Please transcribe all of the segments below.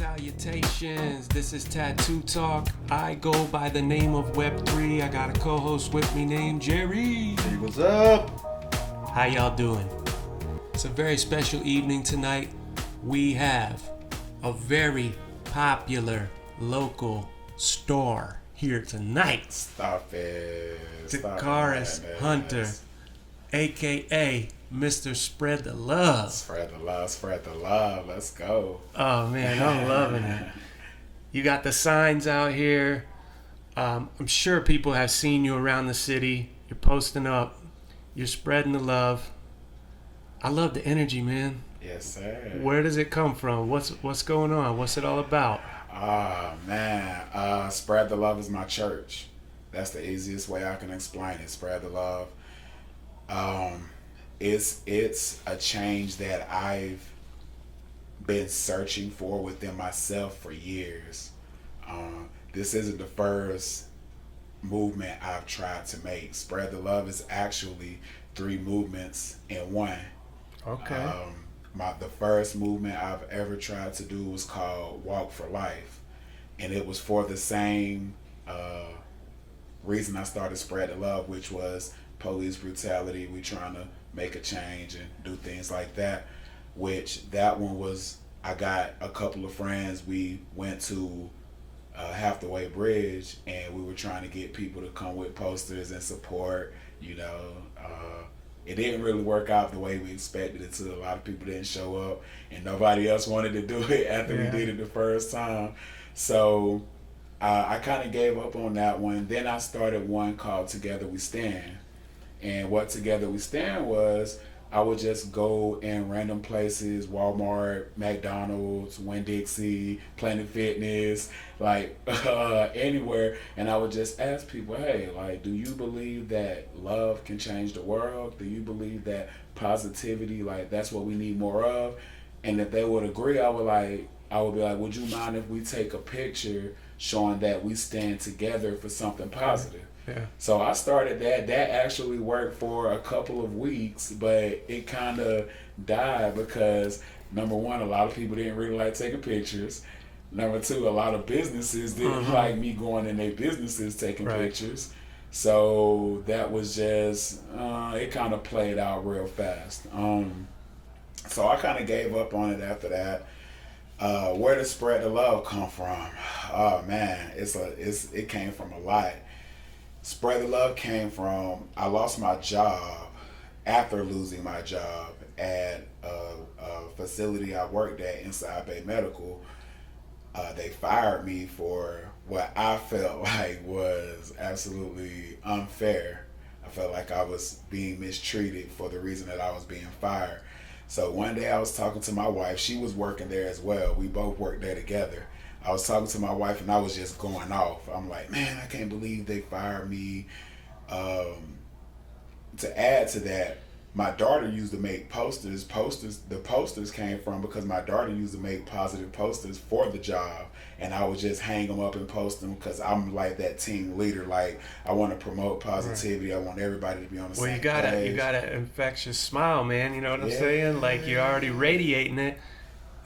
Salutations, this is Tattoo Talk. I go by the name of Web3. I got a co-host with me named Jerry. Hey, what's up? How y'all doing? It's a very special evening tonight. We have a very popular local store here tonight. Stop it. Dakaris Hunter, aka Mr. Spread the Love. Spread the love, spread the love. Let's go. Oh man, I'm loving it. You got the signs out here. I'm sure people have seen you around the city. You're posting up. You're spreading the love. I love the energy, man. Yes, sir. Where does it come from? What's going on? What's it all about? Oh, man. Spread the love is my church. That's the easiest way I can explain it. Spread the love. It's a change that I've been searching for within myself for years. This isn't the first movement I've tried to make. Spread the love is actually 3 movements in one. Okay. The first movement I've ever tried to do was called Walk for Life, and it was for the same reason I started Spread the Love, which was police brutality. We trying to make a change and do things like that. Which that one was, I got a couple of friends. We went to Hathaway Bridge, and we were trying to get people to come with posters and support. It didn't really work out the way we expected it to. A lot of people didn't show up, and nobody else wanted to do it after we did it the first time. So I kind of gave up on that one. Then I started one called Together We Stand. And what Together We Stand was, I would just go in random places, Walmart, McDonald's, Winn-Dixie, Planet Fitness, anywhere, and I would just ask people, hey, do you believe that love can change the world? Do you believe that positivity, that's what we need more of? And if they would agree, I would be like, would you mind if we take a picture showing that we stand together for something positive? Yeah. So I started that. That actually worked for a couple of weeks, but it kind of died because, number one, a lot of people didn't really like taking pictures. Number two, a lot of businesses didn't like me going in their businesses taking pictures. So that was just, it kind of played out real fast. So I kind of gave up on it after that. Where does Spread the Love come from? Oh man, it came from a lot. Spread the Love came from, I lost my job after losing my job at a facility I worked at, Inside Bay Medical. They fired me for what I felt like was absolutely unfair. I felt like I was being mistreated for the reason that I was being fired. So one day I was talking to my wife. She was working there as well. We both worked there together. I was talking to my wife and I was just going off. I'm like, man, I can't believe they fired me. To add to that, my daughter used to make posters. The posters came from because my daughter used to make positive posters for the job. And I would just hang them up and post them because I'm like that team leader. I want to promote positivity. Right. I want everybody to be on the same page. You got an infectious smile, man. You know what I'm saying? You're already radiating it.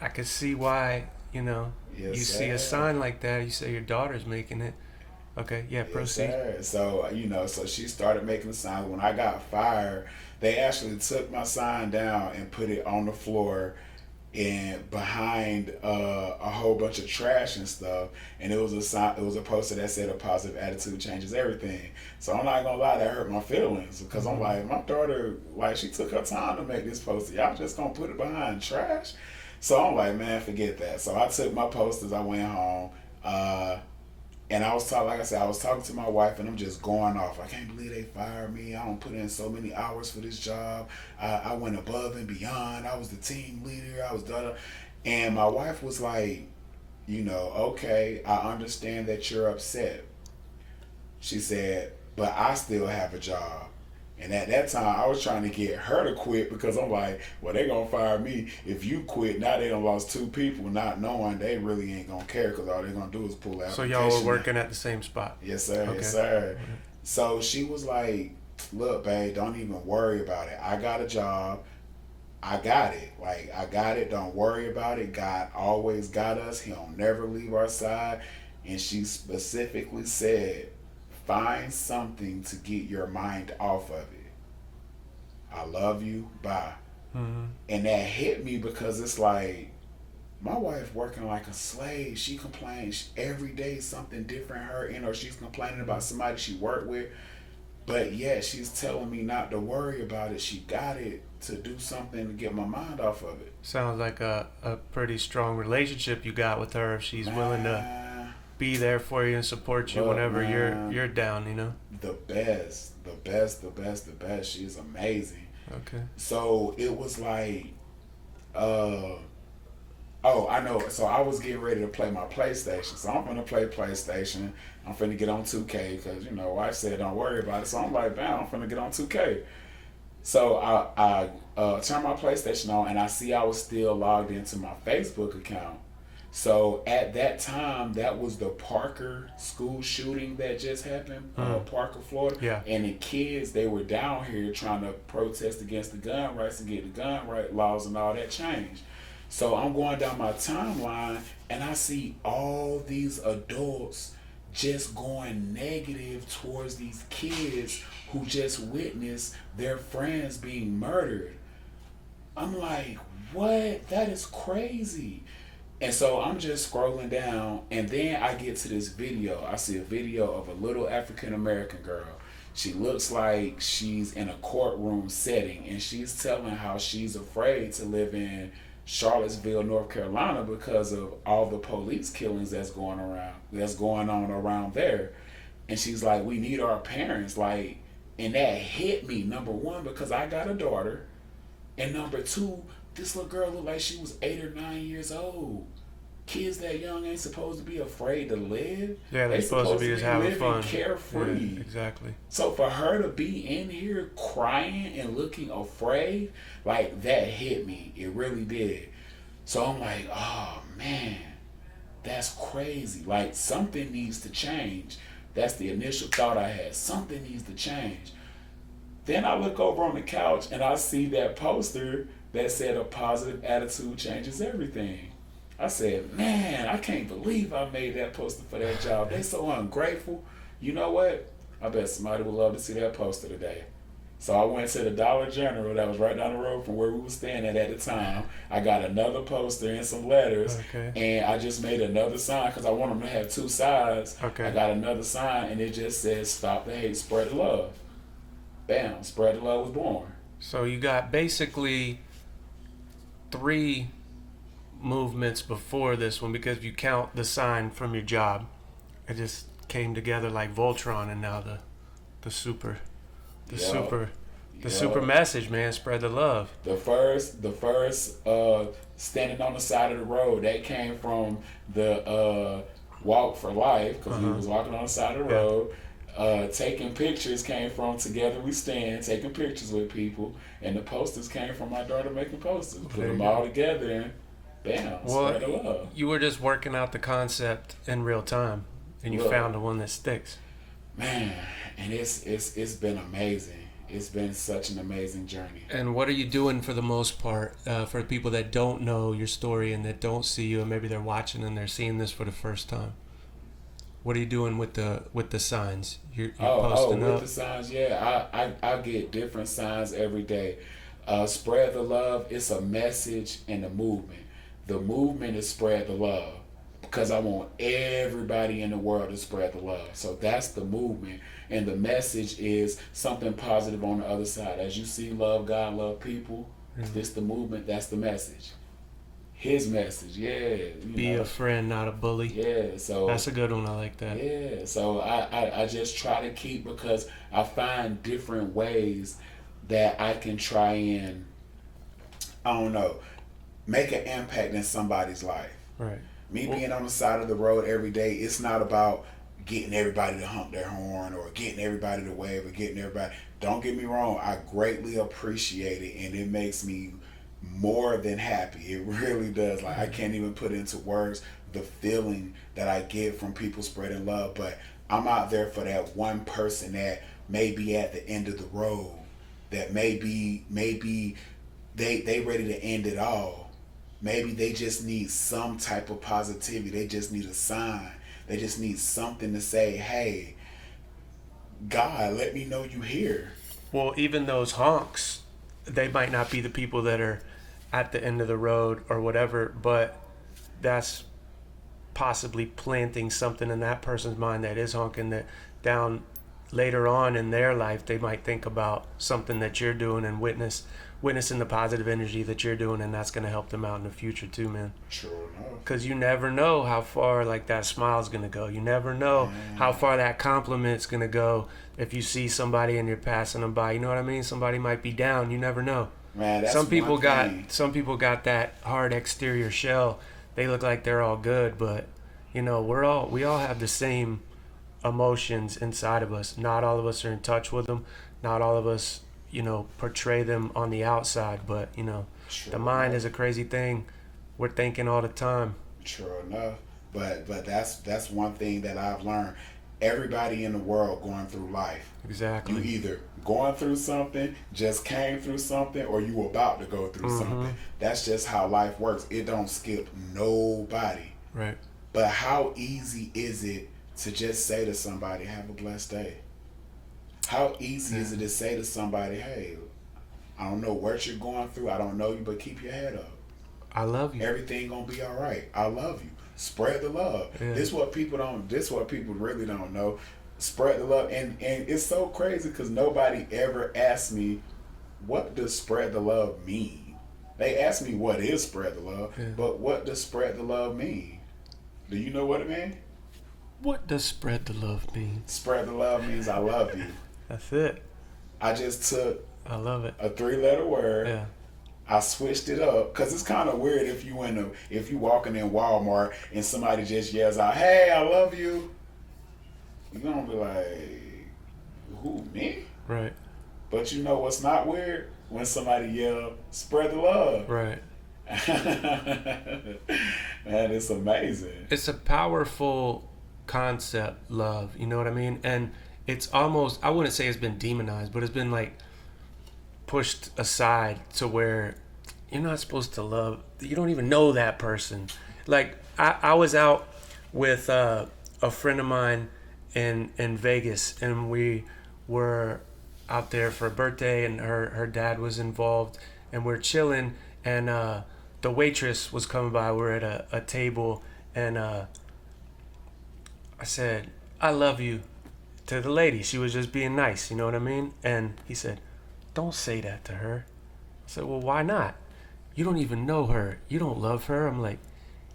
I could see why, Yes, you sir. see a sign like that, you say your daughter's making it. Okay, yeah, proceed. Yes, so, so she started making the signs. When I got fired, they actually took my sign down and put it on the floor and behind a whole bunch of trash and stuff. And it was a poster that said a positive attitude changes everything. So I'm not gonna lie, that hurt my feelings because I'm like, my daughter, she took her time to make this poster. Y'all just gonna put it behind trash? So I'm like, man, forget that. So I took my posters, I went home, and I was talking to my wife, and I'm just going off. I can't believe they fired me. I don't put in so many hours for this job. I went above and beyond. I was the team leader. I was done. And my wife was like, okay, I understand that you're upset. She said, but I still have a job. And at that time, I was trying to get her to quit because I'm like, well, they're going to fire me. If you quit, now they done lost 2 people, not knowing they really ain't going to care because all they're going to do is pull out. So y'all were working at the same spot? Yes, sir. Okay. Yes, sir. So she was like, look, babe, don't even worry about it. I got a job. I got it. Like, I got it. Don't worry about it. God always got us. He don't never leave our side. And she specifically said, find something to get your mind off of it. I love you. Bye. Mm-hmm. And that hit me because it's like, my wife working like a slave. She complains every day something different hurting, or she's complaining about somebody she worked with. But yet she's telling me not to worry about it. She got it, to do something to get my mind off of it. Sounds like a pretty strong relationship you got with her if she's willing to be there for you and support you whenever you're down, you know? The best. She's amazing. Okay. So it was like, oh, I know. So I was getting ready to play my PlayStation. So I'm going to play PlayStation. I'm finna get on 2K because, you know, wife said don't worry about it. So I'm like, bam, I'm finna get on 2K. So I turned my PlayStation on and I see I was still logged into my Facebook account. So at that time, that was the Parker school shooting that just happened, Parker, Florida. Yeah. And the kids, they were down here trying to protest against the gun rights and get the gun right laws and all that changed. So I'm going down my timeline and I see all these adults just going negative towards these kids who just witnessed their friends being murdered. I'm like, what? That is crazy. And so I'm just scrolling down and then I get to this video. I see a video of a little African American girl. She looks like she's in a courtroom setting and she's telling how she's afraid to live in Charlottesville, North Carolina because of all the police killings that's going on around there. And she's like, we need our parents. Like, and that hit me, number one, because I got a daughter. And number two, this little girl looked like she was 8 or 9 years old. Kids that young ain't supposed to be afraid to live. Yeah, they're supposed to be just having fun. Carefree. Yeah, exactly. So for her to be in here crying and looking afraid, like, that hit me. It really did. So I'm like, oh man, that's crazy. Like, something needs to change. That's the initial thought I had. Something needs to change. Then I look over on the couch and I see that poster that said a positive attitude changes everything. I said, man, I can't believe I made that poster for that job. They so ungrateful. You know what? I bet somebody would love to see that poster today. So I went to the Dollar General that was right down the road from where we were staying at the time. I got another poster and some letters, and I just made another sign because I want them to have two sides. Okay. I got another sign, and it just says, stop the hate, spread the love. Bam, spread the love was born. So you got basically 3 movements before this one, because if you count the sign from your job, it just came together like Voltron, and now the super message, man, spread the love. The first standing on the side of the road, that came from the Walk for Life, because he was walking on the side of the road. Taking pictures came from Together We Stand, taking pictures with people, and the posters came from my daughter making posters. Put them all together and bam, spread the love. You were just working out the concept in real time, and you found the one that sticks. Man, and it's been amazing. It's been such an amazing journey. And what are you doing for the most part for people that don't know your story and that don't see you, and maybe they're watching and they're seeing this for the first time? What are you doing with the signs? You're posting up? With the signs, yeah. I get different signs every day. Spread the love. It's a message and a movement. The movement is spread the love, because I want everybody in the world to spread the love. So that's the movement. And the message is something positive on the other side. As you see, love God, love people. This the movement. That's the message. His message, yeah. Be a friend, not a bully. Yeah, so that's a good one. I like that. Yeah, so I just try to keep, because I find different ways that I can try and, I don't know, make an impact in somebody's life. Right. Me being on the side of the road every day, it's not about getting everybody to hump their horn or getting everybody to wave or getting everybody. Don't get me wrong, I greatly appreciate it, and it makes me more than happy. It really does. Like, I can't even put into words the feeling that I get from people spreading love. But I'm out there for that one person that may be at the end of the road, that may be they ready to end it all. Maybe they just need some type of positivity. They just need a sign. They just need something to say, hey, God, let me know you here. Well, even those honks, they might not be the people that are at the end of the road or whatever, but that's possibly planting something in that person's mind that is honking, that down later on in their life they might think about something that you're doing and witnessing the positive energy that you're doing, and that's going to help them out in the future too, man. Sure enough. Because you never know how far like that smile's going to go. You never know how far that compliment's going to go. If you see somebody and you're passing them by, you know what I mean? Somebody might be down. You never know. Man, that's some people one thing. got that hard exterior shell. They look like they're all good, but you know, we all have the same emotions inside of us. Not all of us are in touch with them. Not all of us, you know, portray them on the outside, but you know, Sure the mind enough. is a crazy thing. We're thinking all the time. Sure enough. But that's one thing that I've learned. Everybody in the world going through life. You Exactly. either going through something, just came through something, or you about to go through something. That's just how life works. It don't skip nobody. Right. But how easy is it to just say to somebody, have a blessed day? How easy is it to say to somebody, hey, I don't know what you're going through, I don't know you, but keep your head up. I love you. Everything gonna be all right. I love you. Spread the love. Yeah. This what people don't. This what people really don't know. Spread the love, and it's so crazy because nobody ever asked me, what does spread the love mean? They ask me what is spread the love, Yeah. but what does spread the love mean? Do you know what it means? What does spread the love mean? Spread the love means I love you. That's it. I just took I love it. a 3-letter word. Yeah. I switched it up because it's kind of weird if you walking in Walmart and somebody just yells out, "Hey, I love you." You're gonna be like, "Who, me?" Right. But you know what's not weird? When somebody yell, "Spread the love." Right. Man, it's amazing. It's a powerful concept, love. You know what I mean? And it's almost, I wouldn't say it's been demonized, but it's been like pushed aside to where you're not supposed to love. You don't even know that person. Like I was out with a friend of mine in Vegas, and we were out there for a birthday, and her dad was involved, and we're chilling, and the waitress was coming by. We're at a table, and I said, "I love you," to the lady. She was just being nice, you know what I mean? And he said, "Don't say that to her." I said, "Well, why not? You don't even know her. You don't love her." I'm like,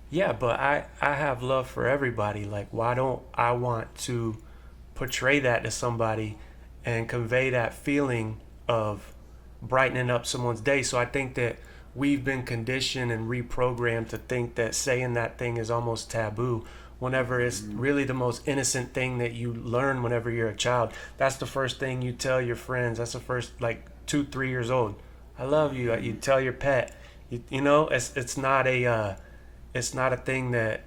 "Yeah, but I have love for everybody. Like, why don't I want to portray that to somebody and convey that feeling of brightening up someone's day?" So I think that we've been conditioned and reprogrammed to think that saying that thing is almost taboo, whenever it's really the most innocent thing that you learn whenever you're a child. That's the first thing you tell your friends. That's the first, like 2-3 years old. "I love you." You tell your pet. You know, it's not a thing that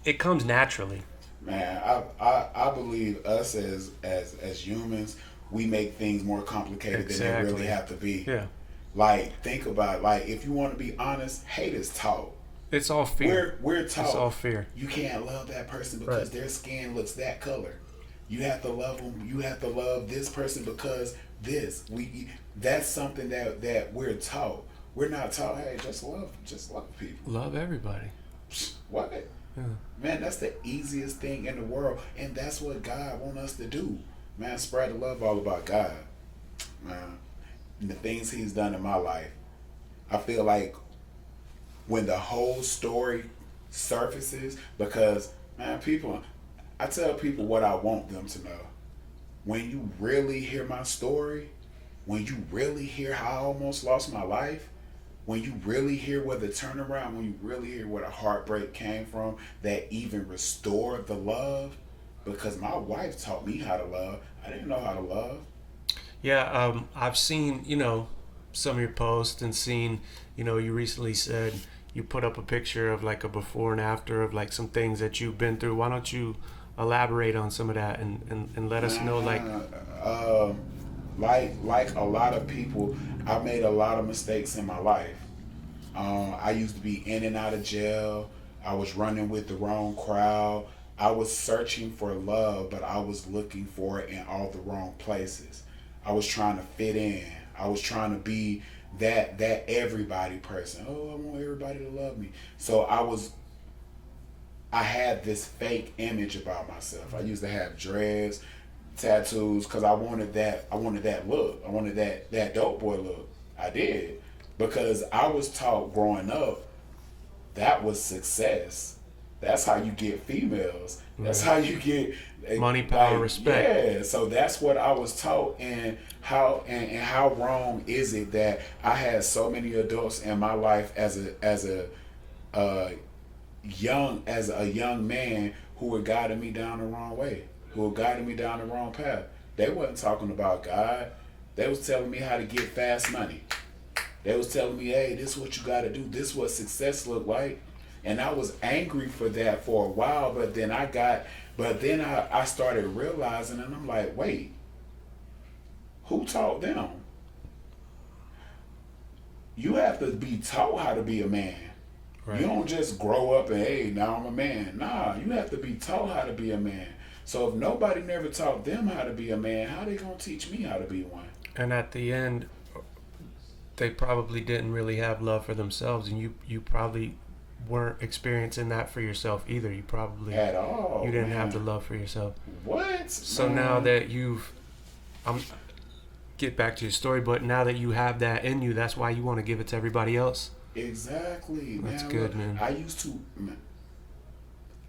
it comes naturally. Man, I believe us as humans, we make things more complicated than they really Exactly. have to be. Yeah, Like, think about it. Like, if you want to be honest, hate is taught. it's all fear. We're taught. It's all fear. You can't love that person because Right. their skin looks that color. You have to love them. You have to love this person because that's something that we're taught. We're not taught. Hey, just love people. Love everybody. What? Yeah. Man, that's the easiest thing in the world, and that's what God wants us to do. Man, spread the love, all about God. Man, and the things He's done in my life. I feel like when the whole story surfaces, because man, I tell people what I want them to know. When you really hear my story, when you really hear how I almost lost my life, when you really hear where the turnaround, when you really hear where the heartbreak came from, that even restored the love, because my wife taught me how to love. I didn't know how to love. Yeah, I've seen, you know, some of your posts and seen, you know, you recently said you put up a picture of like a before and after of like some things that you've been through. Why don't you elaborate on some of that and let us know, like, like a lot of people, I made a lot of mistakes in my life. I used to be in and out of jail. I was running with the wrong crowd. I was searching for love, but I was looking for it in all the wrong places. I was trying to fit in. I was trying to be that everybody person. Oh, I want everybody to love me. So I had this fake image about myself. I used to have dreads, tattoos, because I wanted that. I wanted that look. I wanted that dope boy look. I did, because I was taught growing up that was success. That's how you get females. That's how you get money, power, like, respect. yeah. So that's what I was taught, and how wrong is it that I had so many adults in my life uh, as a young man who were guiding me down the wrong way, who were guiding me down the wrong path. They wasn't talking about God. They was telling me how to get fast money. They was telling me, hey, this is what you got to do. This is what success look like. And I was angry for that for a while, but then I started realizing, and I'm like, wait, who taught them? You have to be taught how to be a man. Right. You don't just grow up and, hey, now I'm a man. Nah, you have to be taught how to be a man. So if nobody never taught them how to be a man, how they gonna teach me how to be one? And at the end, they probably didn't really have love for themselves, and you probably weren't experiencing that for yourself either. You probably At all. you didn't man. have the love for yourself. What? So Man. now that I'm get back to your story, but now that you have that in you, that's why you want to give it to everybody else. Exactly, man. That's good, Look, man.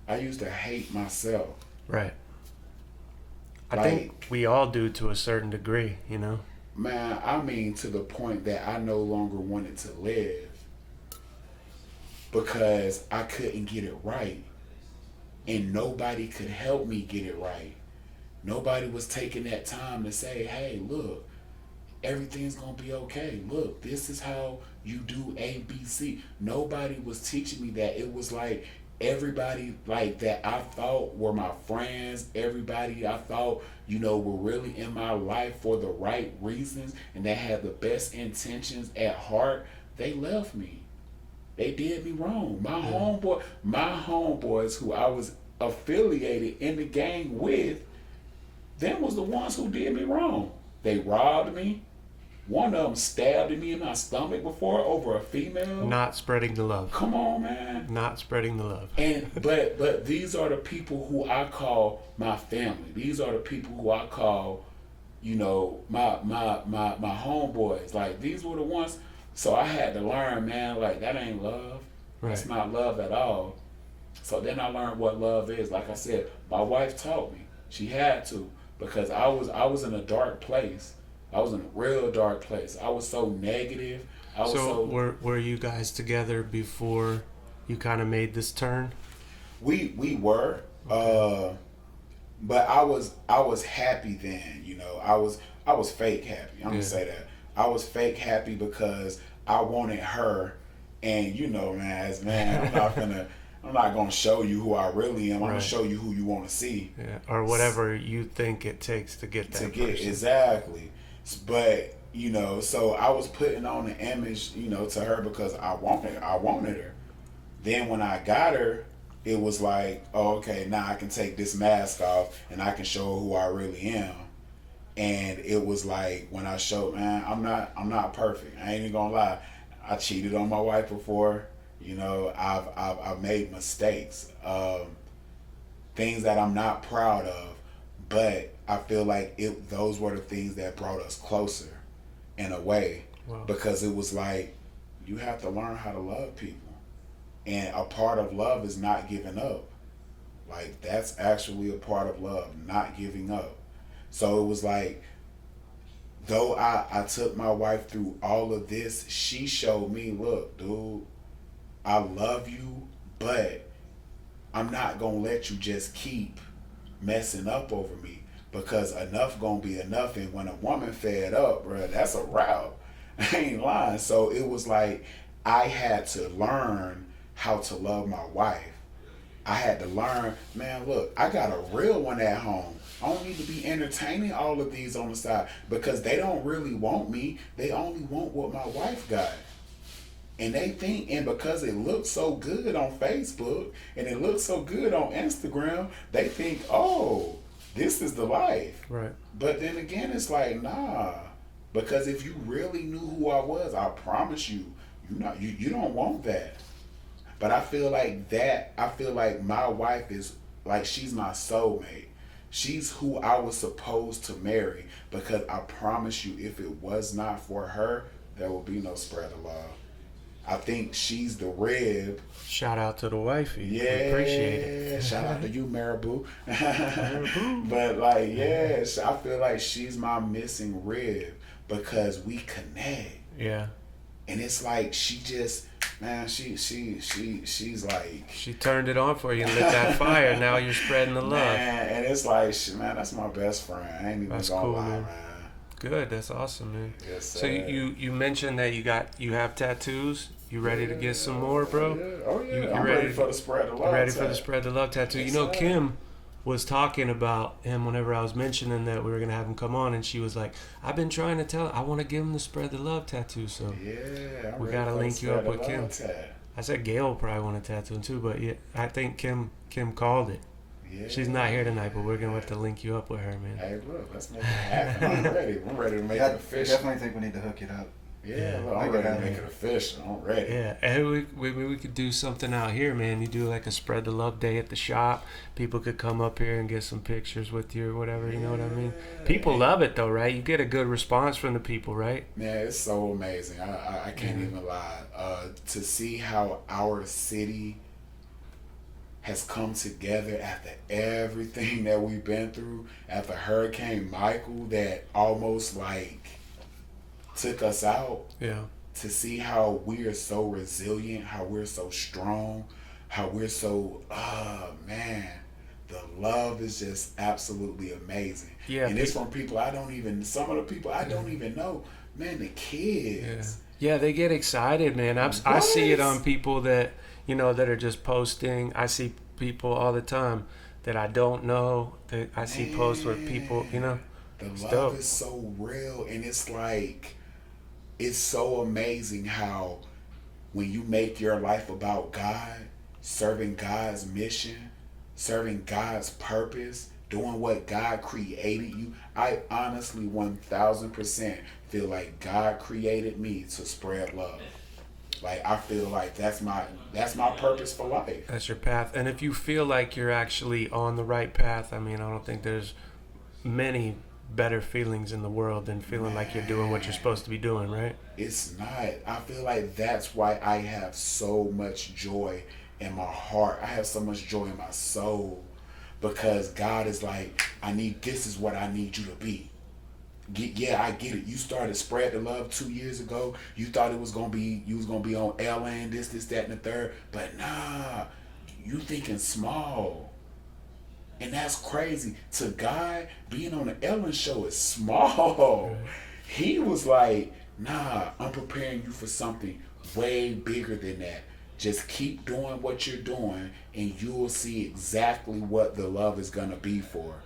I used to hate myself. Right. I Like, think we all do to a certain degree, you know. man, I mean, to the point that I no longer wanted to live because I couldn't get it right. And nobody could help me get it right. Nobody was taking that time to say, hey, look, everything's going to be okay. Look, this is how you do A, B, C. Nobody was teaching me that. It was like everybody like that I thought were my friends, everybody I thought, were really in my life for the right reasons and that had the best intentions at heart, they left me. They did me wrong. My homeboys who I was affiliated in the gang with, them was the ones who did me wrong. They robbed me. One of them stabbed me in my stomach before over a female. Not spreading the love. Come on, man. Not spreading the love. And but these are the people who I call my family. These are the people who I call, my homeboys. Like, these were the ones. So I had to learn, man, like, that ain't love. Right. That's not love at all. So then I learned what love is. Like I said, my wife taught me. She had to, because I was in a dark place. I was in a real dark place. I was so negative. Were you guys together before you kind of made this turn? We were, but I was happy then. I was fake happy. I'm gonna say that. I was fake happy because I wanted her, and man, I'm not gonna show you who I really am. I'm gonna show you who you want to see. Yeah, or whatever you think it takes to get that person. Exactly. But so I was putting on an image, to her because I wanted her. Then when I got her, it was like, oh, okay, now I can take this mask off and I can show her who I really am. And it was like, when I showed, man, I'm not perfect. I ain't even gonna lie. I cheated on my wife before. I've made mistakes, things that I'm not proud of, but I feel like those were the things that brought us closer in a way. Wow. Because it was like, you have to learn how to love people, and a part of love is not giving up. Like, that's actually a part of love, not giving up. So it was like, though I took my wife through all of this, she showed me, look, dude, I love you, but I'm not gonna let you just keep messing up over me, because enough gonna be enough. And when a woman fed up, bro, that's a wrap. I ain't lying. So it was like, I had to learn how to love my wife. I had to learn, man, look, I got a real one at home. I don't need to be entertaining all of these on the side because they don't really want me. They only want what my wife got. And they think, and because it looks so good on Facebook and it looks so good on Instagram, they think, oh, this is the life. Right. But then again, it's like, nah. Because if you really knew who I was, I promise you, you don't want that. But I feel like my wife is like, she's my soulmate. She's who I was supposed to marry. Because I promise you, if it was not for her, there would be no spread of love. I think she's the rib. Shout out to the wifey. Yeah, We appreciate it. Shout out to you, Marabou. But like, yes, I feel like she's my missing rib because we connect. Yeah. And it's like she just, man, she's like, she turned it on for you and lit that fire. Now you're spreading the love. Man, and it's like, man, that's my best friend. I ain't even That's gonna cool, lie, man. man. Good. That's awesome, man. Yes, So you mentioned that you have tattoos. You ready to get some more, bro? Yeah. Oh yeah, You I'm ready for the spread of love. Ready for the spread the love tattoo. Yes, You know, sir. Kim was talking about him whenever I was mentioning that we were gonna have him come on, and she was like, "I've been trying to tell. I want to give him the spread the love tattoo." So Yeah, I'm we ready gotta for the link you spread up of with love Kim. tat. I said Gail will probably want a tattoo too, but yeah, I think Kim called it. Yeah. She's not here tonight, but we're gonna have to link you up with her, man. Hey, look, let's make it happen. I'm ready. I'm ready to make it I official. definitely think we need to hook it up. Yeah, look, Make I'm it ready to happen. make it official. I'm ready. Yeah, and we could do something out here, man. You do like a spread the love day at the shop. People could come up here and get some pictures with you or whatever. You know what I mean? People love it though, right? You get a good response from the people, right? Man, it's so amazing. I can't even lie. To see how our city has come together after everything that we've been through, after Hurricane Michael that almost like took us out, Yeah. to see how we are so resilient, how we're so strong, how we're so, man, the love is just absolutely amazing. Yeah, And it's from people some of the people I don't even know. Man, the Yeah. kids. Yeah, they get excited, man. I see it What? on people that, that are just posting. I see people all the time that I don't know. That I see posts with people, The It's love dope. is so real, and it's like, it's so amazing how when you make your life about God, serving God's mission, serving God's purpose, doing what God created you, I honestly 1000% feel like God created me to spread love. Like, I feel like that's my purpose for life. That's your path. And if you feel like you're actually on the right path, I mean, I don't think there's many better feelings in the world than feeling like you're doing what you're supposed to be doing, right? It's not. I feel like that's why I have so much joy in my heart. I have so much joy in my soul because God is like, this is what I need you to be. Yeah, I get it. You started Spread the Love 2 years ago. You thought you was gonna be on Ellen, this, that, and the third. But nah, you thinking small. And that's crazy. To God, being on the Ellen show is small. He was like, nah, I'm preparing you for something way bigger than that. Just keep doing what you're doing and you will see exactly what the love is gonna be for.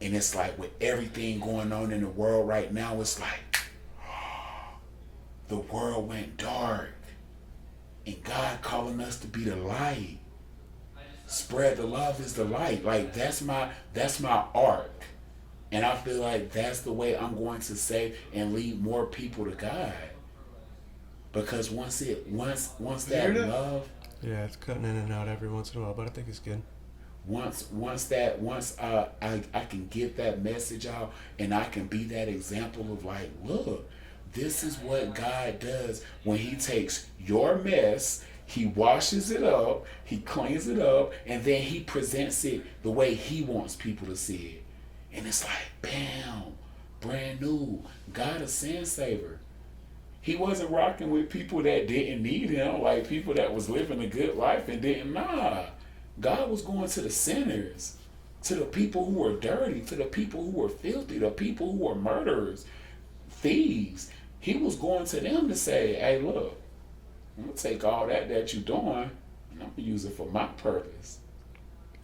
And it's like with everything going on in the world right now, it's like the world went dark. And God calling us to be the light. Spread the love is the light. Like that's my arc. And I feel like that's the way I'm going to save and lead more people to God. Because once that love, Yeah, it's cutting in and out every once in a while, but I think it's good. once I can get that message out and I can be that example of like, look, this is what God does when he takes your mess, he washes it up, he cleans it up, and then he presents it the way he wants people to see it. And it's like, bam, brand new. God a sin saver. He wasn't rocking with people that didn't need him, like people that was living a good life and didn't. Nah. God was going to the sinners, to the people who were dirty, to the people who were filthy, the people who were murderers, thieves. He was going to them to say, hey, look, I'm going to take all that you're doing and I'm going to use it for my purpose.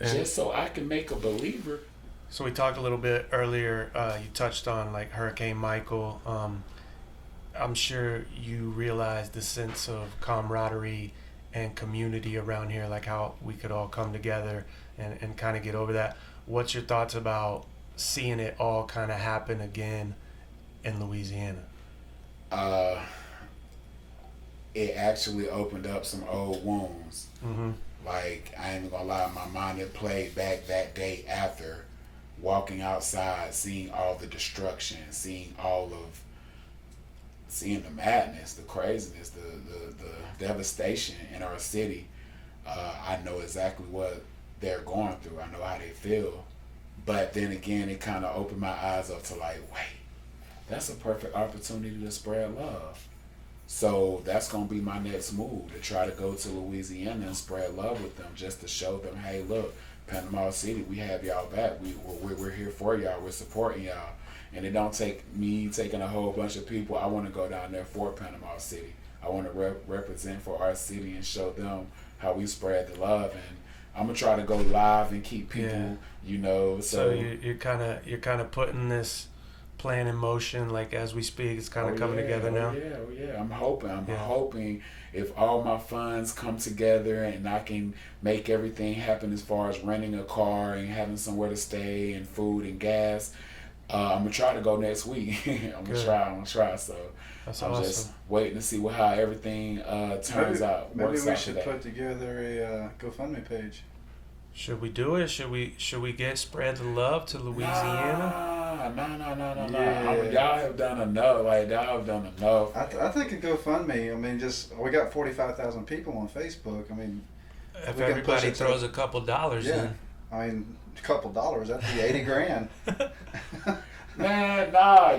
just so I can make a believer. So we talked a little bit earlier. You touched on like Hurricane Michael. I'm sure you realize the sense of camaraderie and community around here, like how we could all come together and kind of get over that. What's your thoughts about seeing it all kind of happen again in Louisiana? It actually opened up some old wounds. Mm-hmm. Like, I ain't gonna lie, my mind had played back that day after walking outside, seeing all the destruction, seeing the madness, the craziness, the devastation in our city. I know exactly what they're going through. I know how they feel. But then again, it kind of opened my eyes up to like, wait, that's a perfect opportunity to spread love. So that's going to be my next move, to try to go to Louisiana and spread love with them, just to show them, hey, look, Panama City, we have y'all back. We're here for y'all. We're supporting y'all. And it don't take me taking a whole bunch of people. I want to go down there for Panama City. I want to represent for our city and show them how we spread the love. And I'm gonna try to go live and keep people, So you're kind of putting this plan in motion, like as we speak. It's kind of coming together now. I'm hoping if all my funds come together and I can make everything happen as far as renting a car and having somewhere to stay and food and gas. I'm gonna try to go next week. I'm gonna try. So that's I'm awesome. just waiting to see how everything turns out. Maybe we should put together a GoFundMe page. Should we do it? Should we get spread the love to Louisiana? No. Yeah. Y'all have done enough. I think a GoFundMe. I mean, we got 45,000 people on Facebook. I mean, if everybody throws a couple dollars in. I mean, a couple dollars, that'd be 80 grand. Man, nah. I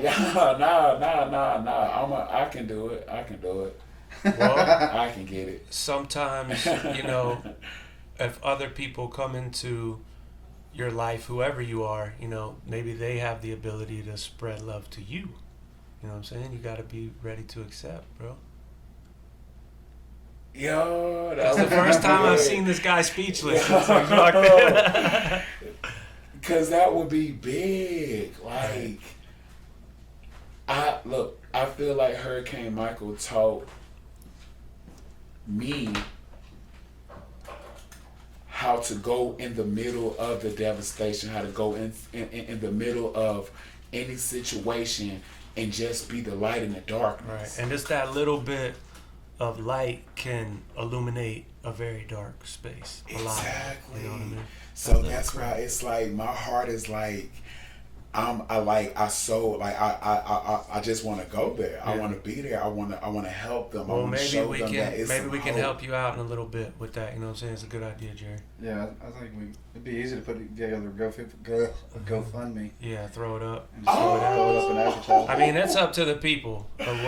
can do it. Well, I can get it. Sometimes, if other people come into your life, whoever you are, maybe they have the ability to spread love to you. You know what I'm saying? You got to be ready to accept, bro. Yo, that's the first time I've seen this guy speechless. Because that would be big. Like, I feel like Hurricane Michael taught me how to go in the middle of the devastation, how to go in the middle of any situation and just be the light in the darkness. Right, and just that little bit of light can illuminate a very dark space. Exactly. You know what I mean? So that's right. It's like my heart is like, I just want to go there. Yeah. I want to be there. I want to help them. Well, maybe we can help you out in a little bit with that. You know what I'm saying? It's a good idea, Jerry. Yeah, I think it'd be easy to put together a GoFundMe. Yeah, throw it up. And throw it up and advertise. I mean, it's up to the people of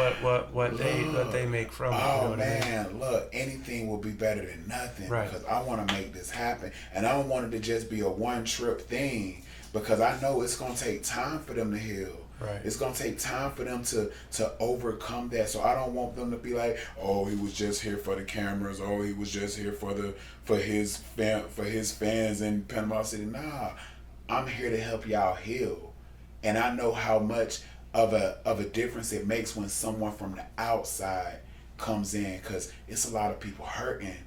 what they make from it. Oh, you know man, I mean? Look, anything will be better than nothing. Right. Because I want to make this happen, and I don't want it to just be a one-trip thing. Because I know it's going to take time for them to heal. Right. It's going to take time for them to overcome that. So I don't want them to be like, oh, he was just here for the cameras. Oh, he was just here for his fans in Panama City. Nah, I'm here to help y'all heal. And I know how much of a difference it makes when someone from the outside comes in. Because it's a lot of people hurting.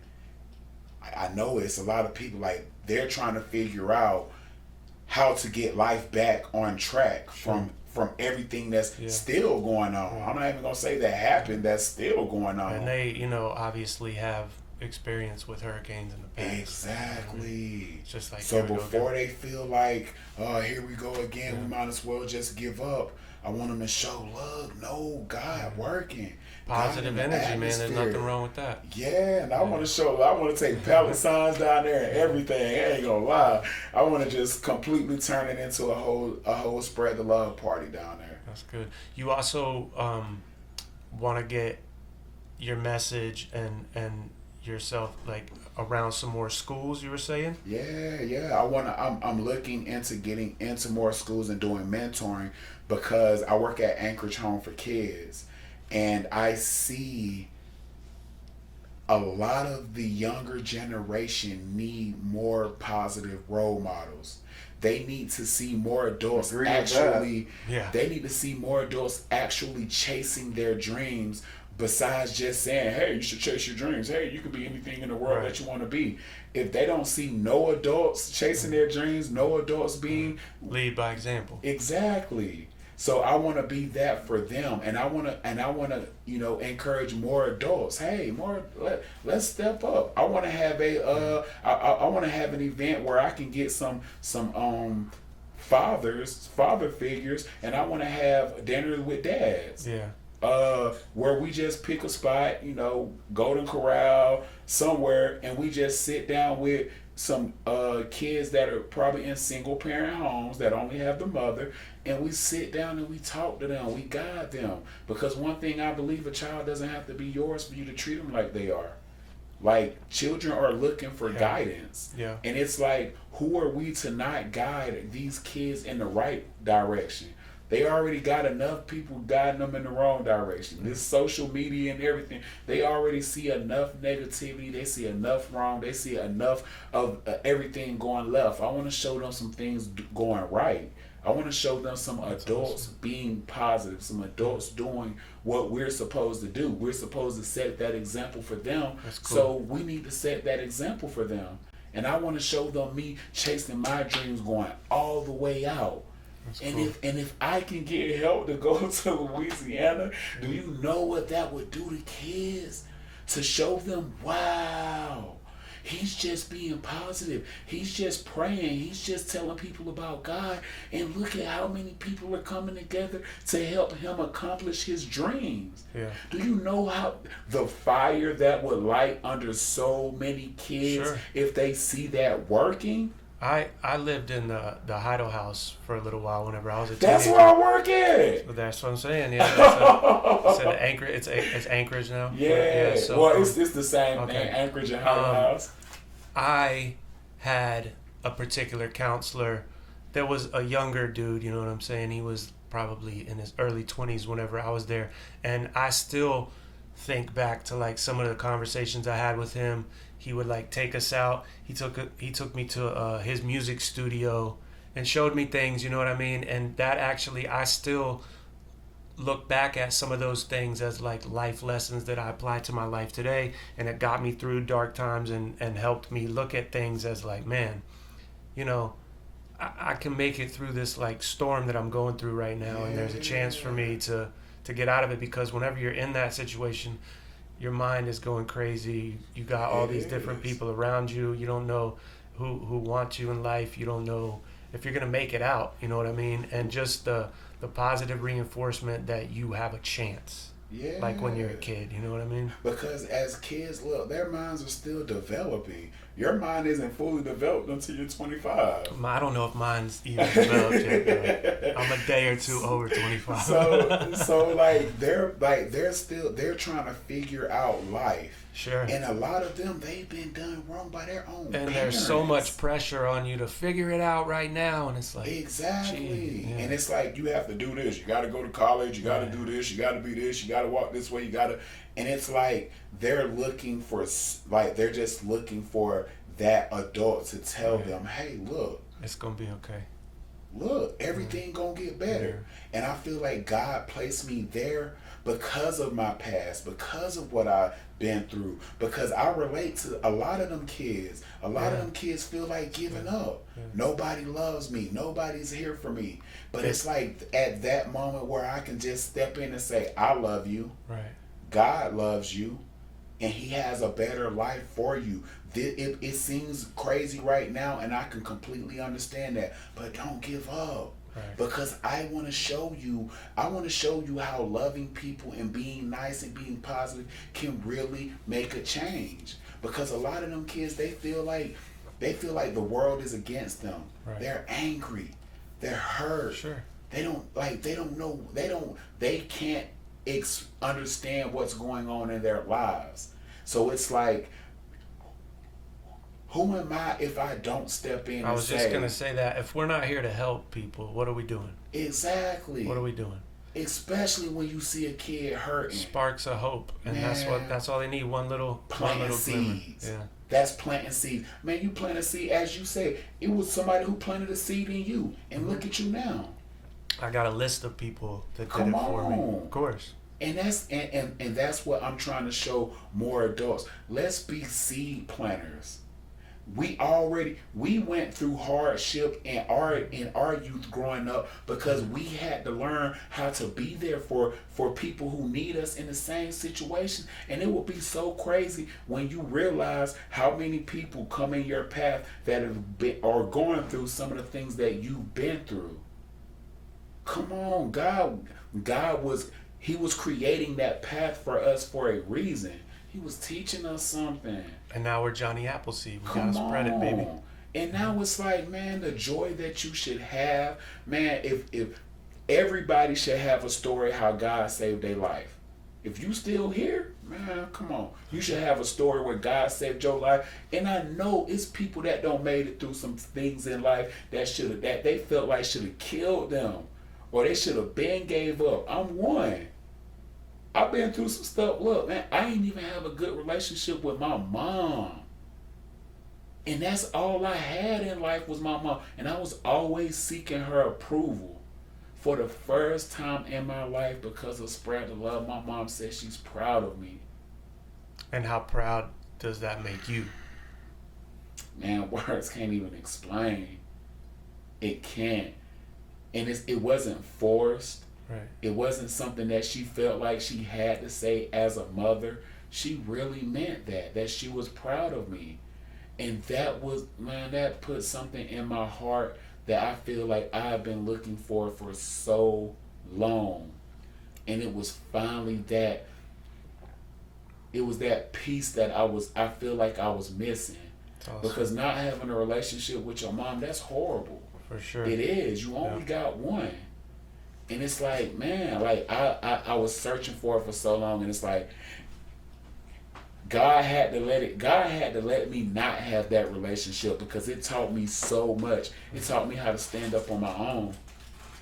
I know it's a lot of people, like, they're trying to figure out how to get life back on track from everything that's still going on. I'm not even gonna say that happened. That's still going on. And they, obviously have experience with hurricanes in the past. Exactly. It's just like so before they feel like, oh, here we go again, we might as well just give up. I want them to show love. No, God working. Positive energy, man. There's nothing wrong with that. Yeah, and I want to take pallet signs down there and everything. I ain't gonna lie. I want to just completely turn it into a whole spread the love party down there. That's good. You also want to get your message and yourself like around some more schools, you were saying? Yeah. I'm looking into getting into more schools and doing mentoring because I work at Anchorage Home for Kids. And I see a lot of the younger generation need more positive role models. They need to see more adults Agree with actually. Yeah. They need to see more adults actually chasing their dreams. Besides just saying, "Hey, you should chase your dreams. Hey, you can be anything in the world Right. that you want to be." If they don't see no adults chasing their dreams, no adults being Lead by example. exactly. So I want to be that for them, and I want to, encourage more adults. Hey, let's step up. I want to have I want to have an event where I can get some father figures, and I want to have dinner with dads. Yeah. Where we just pick a spot, Golden Corral somewhere, and we just sit down with some kids that are probably in single parent homes that only have the mother, and we sit down and we talk to them, we guide them. Because one thing I believe, a child doesn't have to be yours for you to treat them like they are. Like, children are looking for guidance. Yeah. And it's like, who are we to not guide these kids in the right direction? They already got enough people guiding them in the wrong direction. This social media and everything, they already see enough negativity. They see enough wrong. They see enough of everything going left. I want to show them some things going right. I want to show them some adults being positive, some adults doing what we're supposed to do. We're supposed to set that example for them. That's cool. So we need to set that example for them. And I want to show them me chasing my dreams, going all the way out. That's And cool. if I can get help to go to Louisiana, do you know what that would do to kids? To show them, wow, he's just being positive. He's just praying. He's just telling people about God. And look at how many people are coming together to help him accomplish his dreams. Yeah. Do you know how the fire that would light under so many kids Sure. if they see that working? I lived in the Heidel house for a little while whenever I was a That's teenager. where I work at. So that's what I'm saying. Yeah. That's so Anchorage. It's Anchorage now. Yeah. So, Well, it's the same okay. thing. Anchorage and Howard House. I had a particular counselor. There was a younger dude. You know what I'm saying? He was probably in his early 20s whenever I was there, and I still think back to like some of the conversations I had with him. He would like take us out. He took me to his music studio and showed me things, you know what I mean? And that actually, I still look back at some of those things as like life lessons that I apply to my life today, and it got me through dark times and helped me look at things as like, man, I can make it through this like storm that I'm going through right now, and there's a chance for me to get out of it, because whenever you're in that situation, your mind is going crazy. You got all these different people around you. You don't know who wants you in life. You don't know if you're gonna make it out. You know what I mean? And just the positive reinforcement that you have a chance. Yeah. Like when you're a kid. You know what I mean? Because as kids, look, their minds are still developing. Your mind isn't fully developed until you're 25. I don't know if mine's even developed yet, though. I'm a day or two over 25. So they're trying to figure out life. Sure. And a lot of them, they've been done wrong by their own And parents. there's so much pressure on you to figure it out right now, and it's like, Exactly. gee, yeah. And it's like, you have to do this. You got to go to college. You got to do this. You got to be this. You got to walk this way. You got to. And it's like they're looking for, they're just looking for that adult to tell them, hey, look, it's gonna be okay. look, everything gonna get better. And I feel like God placed me there because of my past, because of what I've been through, because I relate to a lot of them kids. A lot of them kids feel like giving up. Nobody loves me. Nobody's here for me. But it's like at that moment where I can just step in and say, I love you. Right. God loves you. And he has a better life for you. It seems crazy right now, and I can completely understand that. But don't give up. Right. Because I want to show you how loving people and being nice and being positive can really make a change. Because a lot of them kids, they feel like the world is against them. Right. They're angry. They're hurt. Sure. They can't understand what's going on in their lives. So it's like, who am I if I don't step in I and was say... just gonna say that if we're not here to help people, what are we doing? Exactly. What are we doing? especially when you see a kid hurting. Sparks of hope, and that's all they need. One little Planting glimmer. seeds. Yeah. That's planting seeds. Man, you plant a seed, as you said, it was somebody who planted a seed in you. And look at you now. I got a list of people that Come did it for me. on. Of course. And that's what I'm trying to show more adults. Let's be seed planters. We went through hardship in our youth growing up because we had to learn how to be there for people who need us in the same situation. And it will be so crazy when you realize how many people come in your path that are going through some of the things that you've been through. Come on, God was creating that path for us for a reason. He was teaching us something. And now we're Johnny Appleseed. We Come gotta spread it, baby. on. And now it's like, man, the joy that you should have, man, if everybody should have a story how God saved their life. If you still here, man, come on. You should have a story where God saved your life. And I know it's people that don't made it through some things in life that they felt like should have killed them. Or they should have been gave up. I'm one. I've been through some stuff. Look, man, I ain't even have a good relationship with my mom. And that's all I had in life was my mom. And I was always seeking her approval. For the first time in my life, because of Spread the Love, my mom said she's proud of me. And how proud does that make you? Man, words can't even explain. It can't. And it wasn't forced. Right. It wasn't something that she felt like she had to say as a mother. She really meant that she was proud of me. And that put something in my heart that I feel like I've been looking for so long. And it was finally that piece that I feel like I was missing. Awesome. Because not having a relationship with your mom, that's horrible. For sure. It is. You only got one. And it's like, man, like I was searching for it for so long, and it's like God had to let me not have that relationship because it taught me so much. It taught me how to stand up on my own.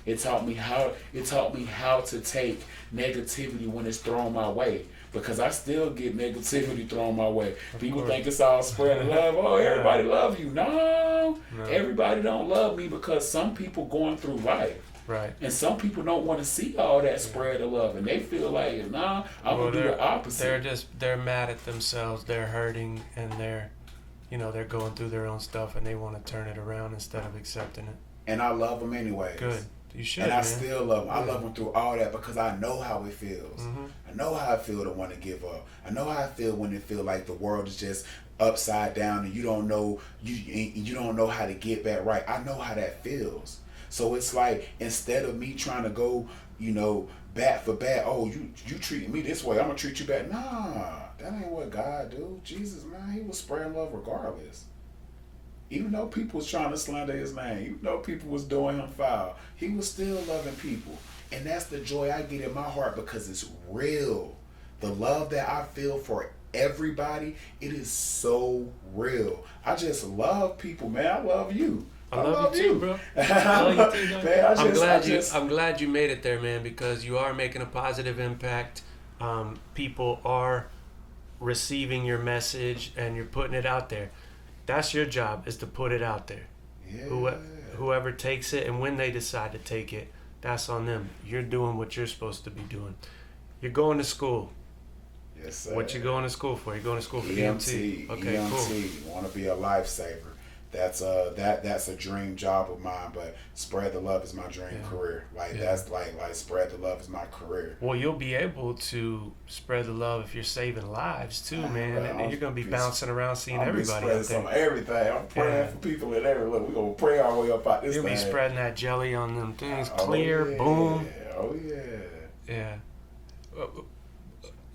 It taught me how to take negativity when it's thrown my way. Because I still get negativity thrown my way. People think it's all spread of love. Oh, everybody love you. No, everybody don't love me because some people going through life. Right. And some people don't want to see all that spread of love. And they feel like, nah, I'm going to do the opposite. They're mad at themselves. They're hurting and they're going through their own stuff and they want to turn it around instead of accepting it. And I love them anyways. Good. You should, and I man. still love them. I love them through all that because I know how it feels. Mm-hmm. I know how I feel to want to give up. I know how I feel when it feel like the world is just upside down and you don't know how to get back right. I know how that feels. So it's like instead of me trying to go, bat for bat, oh, you treat me this way, I'm gonna treat you back. Nah, that ain't what God do. Jesus, man, he was spreading love regardless. Even though people was trying to slander his name, even though people was doing him foul, he was still loving people. And that's the joy I get in my heart because it's real. The love that I feel for everybody, it is so real. I just love people, man. I love you. I love you too, bro. I love you too, man. I'm glad you made it there, man, because you are making a positive impact. People are receiving your message and you're putting it out there. That's your job, is to put it out there. Yeah. Whoever takes it and when they decide to take it, that's on them. You're doing what you're supposed to be doing. You're going to school. Yes, sir. What you going to school for? You're going to school for EMT. Okay, EMT. cool. Want to be a lifesaver. That's a dream job of mine, but Spread the Love is my dream career. That's like Spread the Love is my career. Well, you'll be able to spread the love if you're saving lives too, man. And you're gonna be bouncing around seeing everybody out there. Everything. I'm praying for people in every look. We're gonna pray our way up out this You'll thing. be spreading that jelly on them things. Clear, boom. Oh yeah. Yeah.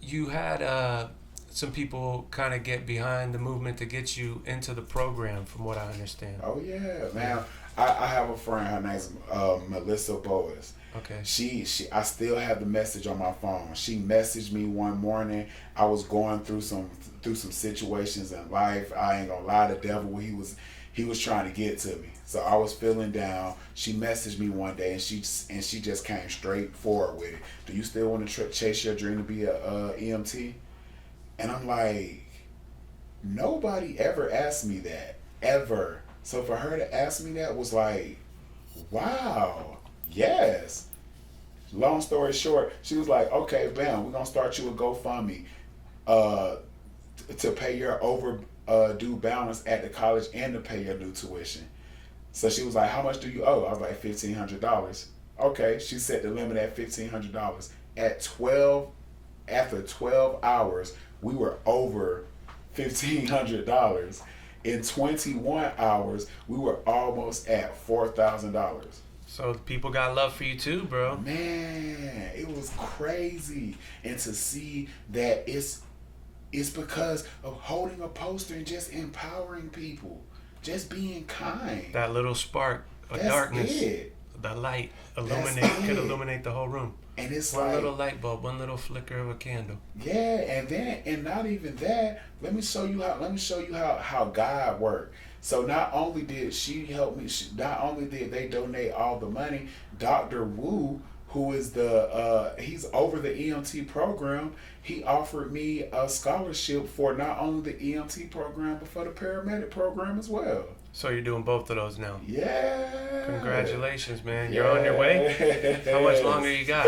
You had some people kind of get behind the movement to get you into the program, from what I understand. Oh yeah, man. I have a friend. Her name's Melissa Boas. Okay. I still have the message on my phone. She messaged me one morning. I was going through some situations in life. I ain't gonna lie, the devil, he was trying to get to me. So I was feeling down. She messaged me one day, and she just came straight forward with it. Do you still want to chase your dream to be a EMT? And I'm like, nobody ever asked me that, ever. So for her to ask me that was like, wow, yes. Long story short, she was like, okay, bam, we're going to start you a GoFundMe to pay your overdue balance at the college and to pay your new tuition. So she was like, how much do you owe? I was like, $1,500. Okay, she set the limit at $1,500. After 12 hours, we were over $1,500. In 21 hours, we were almost at $4,000. So people got love for you too, bro. Man, it was crazy. And to see that it's because of holding a poster and just empowering people. Just being kind. That little spark of That's darkness, it. the light could it. illuminate the whole room. And it's one like little light bulb, one little flicker of a candle. Yeah, and not even that. Let me show you how God worked. So not only did she help me, not only did they donate all the money, Dr. Wu, who is he's over the EMT program, he offered me a scholarship for not only the EMT program, but for the paramedic program as well. So you're doing both of those now? Yeah. Congratulations, man. You're on your way? How much longer you got?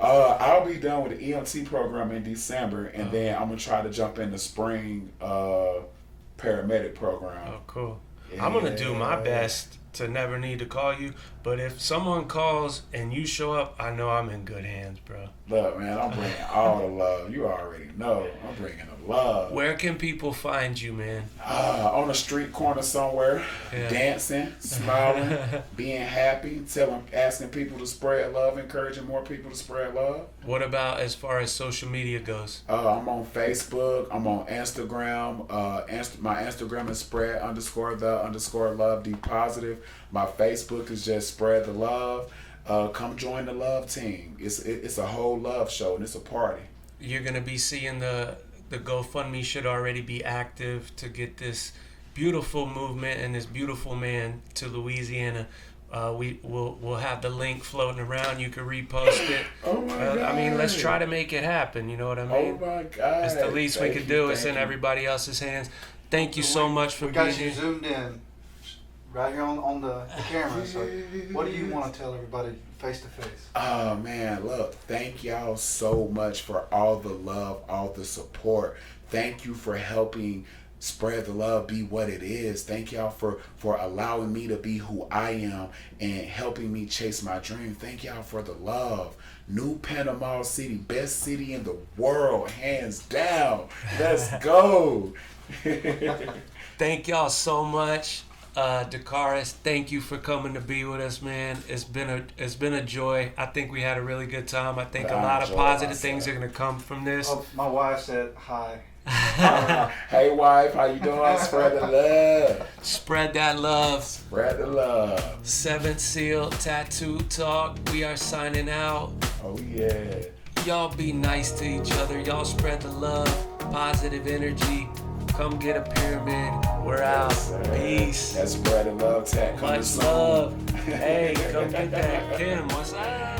I'll be done with the EMT program in December, and then I'm going to try to jump in the spring paramedic program. Oh, cool. Yeah. I'm going to do my best to never need to call you, but if someone calls and you show up, I know I'm in good hands, bro. Look, man, I'm bringing all the love. You already know. I'm bringing the love. Where can people find you, man? On a street corner somewhere, dancing, smiling, being happy, asking people to spread love, encouraging more people to spread love. What about as far as social media goes? I'm on Facebook. I'm on Instagram. My Instagram is spread_the_love D positive. My Facebook is just spread the love. Come join the love team. It's a whole love show and it's a party. You're gonna be seeing the GoFundMe should already be active to get this beautiful movement and this beautiful man to Louisiana. We'll have the link floating around. You can repost it. Oh my God. I mean, let's try to make it happen. You know what I mean? Oh my God. It's the least we can do. It's in everybody else's hands. Thank you so much for being here. We got you zoomed in right here on the camera. So what do you want to tell everybody face to face? Oh man, look, thank y'all so much for all the love, all the support. Thank you for helping spread the love be what it is. Thank y'all for allowing me to be who I am and helping me chase my dream. Thank y'all for the love. New Panama City, best city in the world, hands down. Let's go. Thank y'all so much. Dakaris, thank you for coming to be with us, man. It's been a joy. I think we had a really good time. I think a lot of positive things are gonna come from this. Oh, my wife said hi. Hey wife, how you doing? Spread the love. Spread that love. Spread the love. Seventh Seal Tattoo Talk. We are signing out. Oh yeah. Y'all be nice to each other. Y'all spread the love, positive energy. Come get a pyramid. We're out. Peace. That's spread the love. Much love. Hey, come get that. Kim, what's up?